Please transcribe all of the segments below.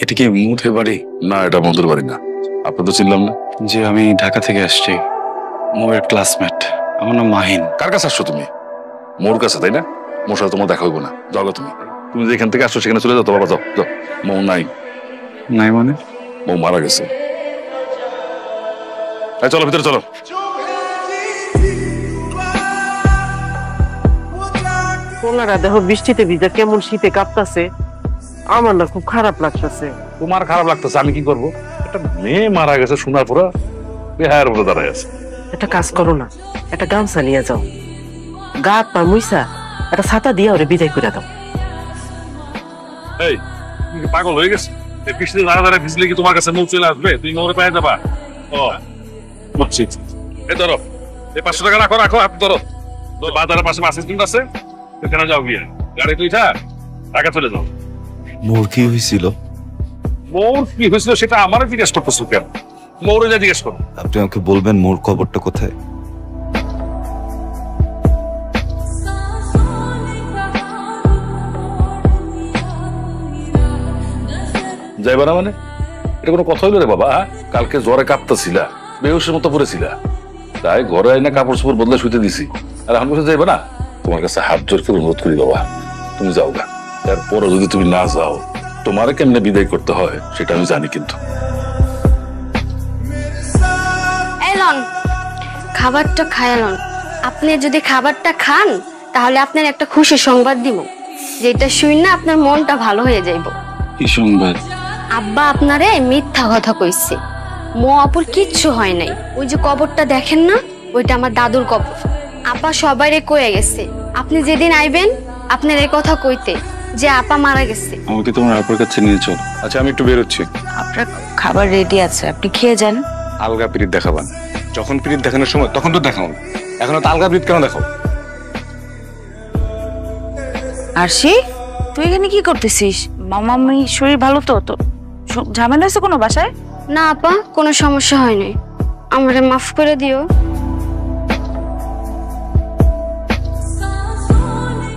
এটা কি মধুর বাড়ি? না, এটা মধুর বাড়ি না। আপনি তো চিনলাম না। যে আমি ঢাকা থেকে আসছি, মোয়ের ক্লাসমেট। আমার নাম মাহিন। কার কাছে আসছো তুমি? মোর কাছে, তাই না? মোর সাথে তোমার দেখা হইব না, যাও তুমি। তুমি যেখান থেকে আসছো সেখানে চলে যাও তো বাবা, যাও যাও। মৌ নাই। নাই মানে? মৌ মারা গেছে। চলো ভিতরে চলো। পোলারা দেখো বৃষ্টিতে ভিজা কেমন শীতে কাঁপতাছে, আমার না খুব খারাপ লাগতেছে। তোমার খারাপ লাগতেছে, আমি কি করবো? একটা মেয়ে মারা গেছে, শোনার পরে বেহায়ের উপরে দাঁড়ায় আছে। একটা কাজ করো না, একটা গামছা নিয়ে যাও, গা হাত পা মুইসা একটা ছাতা দিয়ে ওরে বিদায় করে দাও। এই, তুমি কি পাগল হয়ে গেছে? এই বৃষ্টিতে দাঁড়া দাঁড়া ভিজলে কি তোমার কাছে মৌ চলে আসবে? তুমি মৌরে পায়ে যাবা? ও বুঝছি। এই ধরো, এই 500 টাকা রাখো, রাখো হাত ধরো। বাজারের পাশে বাস স্ট্যান্ড আছে, সেখানে যাও গিয়ে গাড়ি তুই টাকা চলে যাও। মোর কি হয়েছিল? মৌর কি হয়েছিল সেটা আমারও জিজ্ঞেস করতেছো কেন? মৌরে যা জিজ্ঞেস করো। আপনি আমাকে বলবেন মোর খবরটা কোথায়? যাইবা না মানে? এটা কোনো কথা হইলো রে বাবা? কালকে জ্বরে কাঁপতেছিলা, বেহুশের মতো পড়েছিলা, তাই ঘরে আইনা কাপড় চোপড় বদলে শুতে দিছি। আর আমি বসে যাইবা না? তোমার কাছে হাত জোর করে অনুরোধ করি বাবা, তুমি যাও গা। তারপরে যদি তুমি না যাও, তোমার কেমনে বিদায় করতে হয় সেটা আমি জানি। কিন্তু এলন, খাবারটা খায়ালন। আপনি যদি খাবারটা খান তাহলে আপনার একটা খুশি সংবাদ দিব, যেটা শুই না আপনার মনটা ভালো হয়ে যাইব। কি সংবাদ? আব্বা আপনারে মিথ্যা কথা কইছে, মো আপুর কিচ্ছু হয় নাই। ওই যে কবরটা দেখেন না, ওইটা আমার দাদুর কবর। আপা সবাইরে কয়ে গেছে আপনি যেদিন আইবেন আপনার এই কথা কইতে যে আপা মারা গেছে। আমাকে তোমার আপুর কাছে নিয়ে চল। আচ্ছা, আমি একটু বেরোচ্ছি। আপনার খাবার রেডি আছে, আপনি খেয়ে যান। আলগা পিরিত দেখাবান, যখন পিরিত দেখানোর সময় তখন তো দেখাও, এখন তো আলগা পিরিত কেন দেখাও? আরশি, তুই এখানে কি করতেছিস? মামামি শরীর ভালো তো? তো ঝামেলা আছে কোনো বাসায়? না আপা, কোনো সমস্যা হয় নাই, আমারে মাফ করে দিও।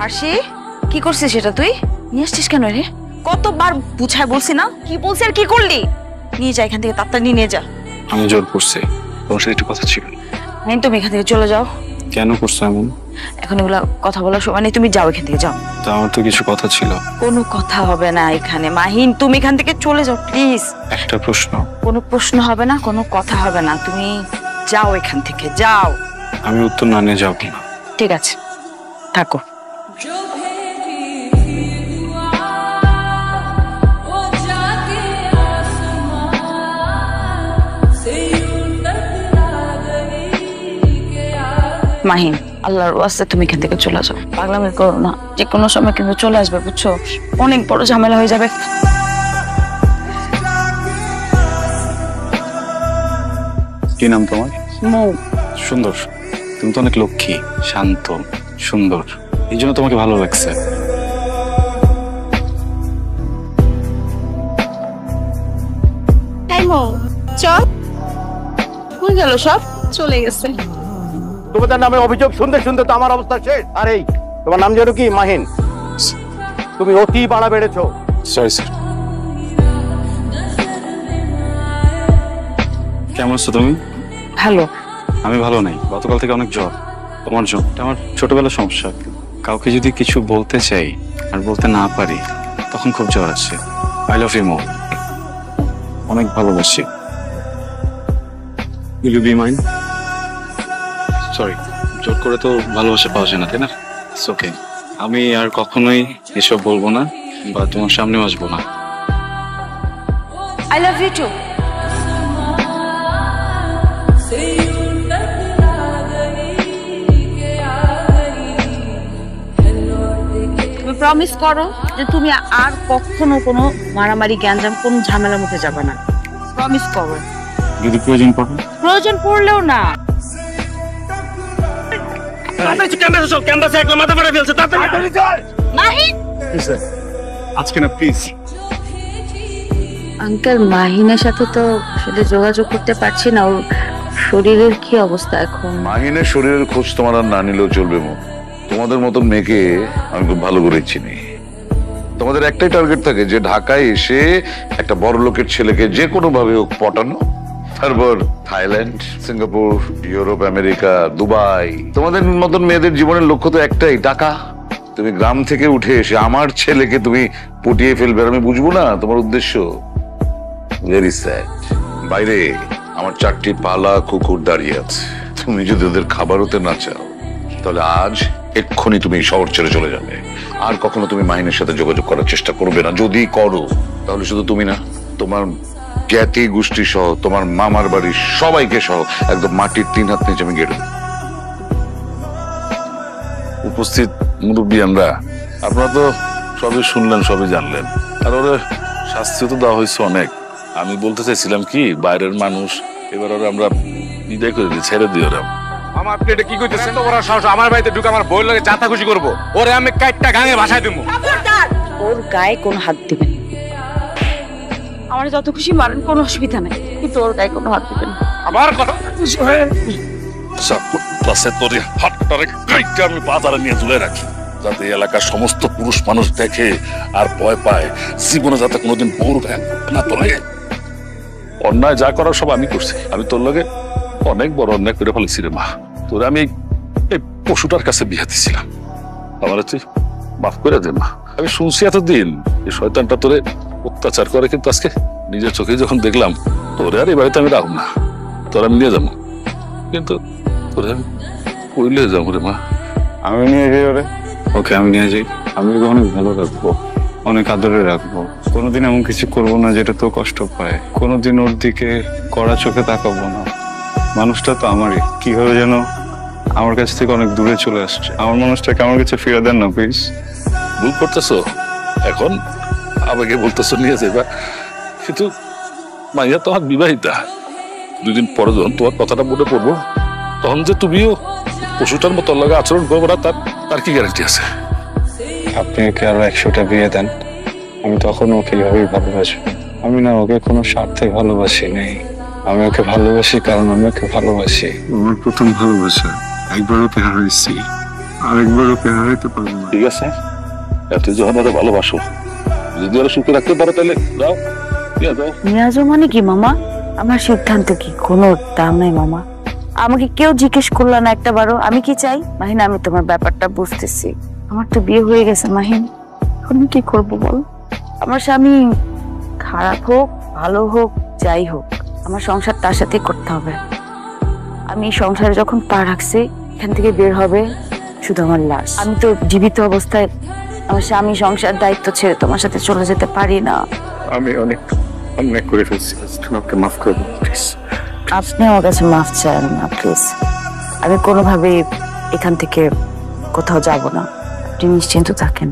আরশি, কি করছিস সেটা? তুই নিয়ে আসছিস কেন রে? কতবার বুঝায় বলছি না? কি বলছি আর কি করলি? নিয়ে যা এখান থেকে, তাড়াতাড়ি নিয়ে যা। আমি জোর করছি, তোমার সাথে একটু কথা ছিল। হ্যাঁ, তুমি এখান থেকে চলে যাও। কেন করছো এমন? এখন এগুলা কথা বলার সময় নেই, তুমি যাও এখান থেকে, যাও। তা আমার তো কিছু কথা ছিল। কোনো কথা হবে না এখানে মাহিন, তুমি এখান থেকে চলে যাও প্লিজ। একটা প্রশ্ন। কোনো প্রশ্ন হবে না, কোনো কথা হবে না, তুমি যাও এখান থেকে, যাও। আমি উত্তর না নিয়ে যাবো না। ঠিক আছে, থাকো। মাহিন, আল্লাহর ওয়াস্তে তুমি এখান থেকে চলে যাও, পাগলামি করো না। যে কোনো সময় কিন্তু চলে আসবে, বুঝছো? অনেক বড় ঝামেলা হয়ে যাবে। কি নাম তোমার? মৌ। সুন্দর। তুমি তো অনেক লক্ষ্মী, শান্ত, সুন্দর, এই জন্য তোমাকে ভালো লাগছে। চল, হয়ে গেল, সব চলে গেছে। তোমাদের নামে অভিযোগ শুনতে শুনতে তো আমার অবস্থা শেষ। আর এই তোমার নাম যেন কি? মাহিন। তুমি অতি বাড়া বেড়েছো। Sorry sir. কেমন আছো তুমি? ভালো। আমি ভালো নাই, গতকাল থেকে অনেক জ্বর। তোমার জ্বর আমার ছোটবেলার সমস্যা। কাউকে যদি কিছু বলতে চাই আর বলতে না পারি, তখন খুব জ্বর আসে। আই লাভ ইউ মৌ, অনেক ভালোবাসি। Will you be mine? Sorry, জোর করে তো ভালোবাসা পাওয়া যায় না, তাই না? It's okay. আমি আর কখনোই এসব বলবো না বা তোমার সামনেও আসবো না। I love you too. তুমি প্রমিস করো যে তুমি আর কখনো কোনো মারামারি, গ্যাঞ্জাম, কোনো ঝামেলার মধ্যে যাবে না। প্রমিস করো। যদি প্রয়োজন পড়ে? প্রয়োজন পড়লেও না। আজকে না প্লিজ। আঙ্কেল, মাহিনের সাথে তো আসলে যোগাযোগ করতে পারছি না। ওর শরীরের কি অবস্থা এখন? মাহিনের শরীরের খোঁজ তোমার আর না নিলেও চলবে। তোমাদের মতো মেয়েকে আমি খুব ভালো করে চিনি। তোমাদের একটাই টার্গেট থাকে যে ঢাকায় এসে একটা বড় লোকের ছেলেকে যে কোনো ভাবে হোক পটানো, তারপর Thailand, Singapore, Europe, America, Dubai. তোমাদের মতন মেয়েদের জীবনের লক্ষ্য তো একটাই, টাকা। তুমি গ্রাম থেকে উঠে এসে আমার ছেলেকে তুমি পটিয়ে ফেলবে, আর আমি বুঝবো না তোমার উদ্দেশ্য। Very sad. বাইরে আমার 4টি পালা কুকুর দাঁড়িয়ে আছে, তুমি যদি ওদের খাবার হতে না চাও তাহলে আজ এক্ষুনি তুমি শহর ছেড়ে চলে যাবে। আর কখনো তুমি মাহিনের সাথে যোগাযোগ করার চেষ্টা করবে না। যদি করো তাহলে শুধু তুমি না, তোমার জ্ঞাতি গোষ্ঠী সহ, তোমার মামার বাড়ির সবাইকে সহ একদম মাটির 3 হাত নিচে আমি গেড়ে দেব। উপস্থিত মুরব্বী আমরা, আপনারা তো সবই শুনলেন, সবই জানলেন, আর ওরা শাস্তি তো দেওয়া হয়েছে অনেক। আমি বলতে চাইছিলাম কি, বাইরের মানুষ এবার ওরা আমরা বিদায় করে দিই, ছেড়ে দিই ওরা। আমার আপনি এটা কি কইতেছেন? তো ওরা সাহস আমার বাড়িতে ঢুকে আমার বইয়ের লাগে যাতা খুশি করবো, ওরে আমি কাইটটা গাঙে ভাষায় দেবো। ওর গায়ে কোনো হাত দিবেন না। আমার যত খুশি মারেন, কোনো অসুবিধা নেই, কিন্তু ওর গায়ে কোনো হাত দিবেন না। আমার কথা আমি বাজারে নিয়ে তুলে রাখি, যাতে এলাকার সমস্ত পুরুষ মানুষ দেখে আর ভয় পায়, জীবনে যাতে কোনোদিন বউর ভ্যান না তোলে। অন্যায় যা করার সব আমি করছি। আমি তোর লগে অনেক বড় অন্যায় করে ফেলেছি রে মা। তোরে আমি এই পশুটার কাছে বিয়ে দিছিলাম, আমার তুই মাফ করে দে মা। আমি শুনছি এতদিন এই শয়তানটা তোরে অত্যাচার করে, কিন্তু আজকে নিজের চোখে যখন দেখলাম, তোরে আর এই বাড়িতে আমি রাখব না, তোরা আমি নিয়ে যাবো, কিন্তু তোরে আমি কইলে যাবো রে মা। আমি নিয়ে যাই ওরে, ওকে আমি নিয়ে যাই। আমি ওকে অনেক ভালো রাখবো, অনেক আদরে রাখবো। কোনোদিন এমন কিছু করবো না যেটা তো কষ্ট পায়। কোনোদিন ওর দিকে কড়া চোখে তাকাবো না। মানুষটা তো আমারই, কিভাবে যেন আমার কাছ থেকে অনেক দূরে চলে আসছে। আমার মানুষটাকে আমার কাছে ফিরে দেন না প্লিজ। ভুল করতেছো, এখন আমাকে বলতেছো নিয়ে যাবা, কিন্তু মাইয়া তো আমার বিবাহিতা। 2 দিন পরে যখন তোমার কথাটা মনে পড়বো, তখন যে তুমিও পশুটার মতো লাগে আচরণ করবো না, তার কি গ্যারান্টি আছে? আপনি ওকে আরো 100টা বিয়ে দেন, আমি তখন ওকে এইভাবেই ভালোবাসবো। আমি না ওকে কোনো স্বার্থে ভালোবাসি নেই। আমি ওকে ভালোবাসি কারণ আমি ওকে ভালোবাসি। আমার প্রথম ভালোবাসা, একবার ওকে হারাইছি, আরেকবার ওকে হারাইতে পারবো না। ঠিক আছে, এত যখন ওরা ভালোবাসো, যদি ওরা সুখে রাখতে পারো তাহলে যাও, নিয়ে যাও। নিয়ে যাও মানে কি মামা? আমার সিদ্ধান্ত কি কোনো দাম নাই মামা। আমাকে কেউ জিজ্ঞেস করলো না একটা বারো আমি কি চাই। মাহিন, আমি তোমার ব্যাপারটা বুঝতেছি, আমার তো বিয়ে হয়ে গেছে মাহিন, এখন কি করব বল? আমার স্বামী খারাপ হোক ভালো হোক যাই হোক, আমার সংসার তার সাথে করতে হবে। আমি সংসারে যখন পা রাখছি, এখান থেকে বের হবে শুধু আমার লাশ। আমি তো জীবিত অবস্থায় আমার স্বামী সংসার দায়িত্ব ছেড়ে তোমার সাথে চলে যেতে পারি না। আমি অনেক অন্যায় করে ফেলছি, আমাকে মাফ করে দিন প্লিজ। আপনি আমার কাছে মাফ চান না প্লিজ। আমি কোনোভাবে এখান থেকে কোথাও যাব না, আপনি নিশ্চিন্ত থাকেন।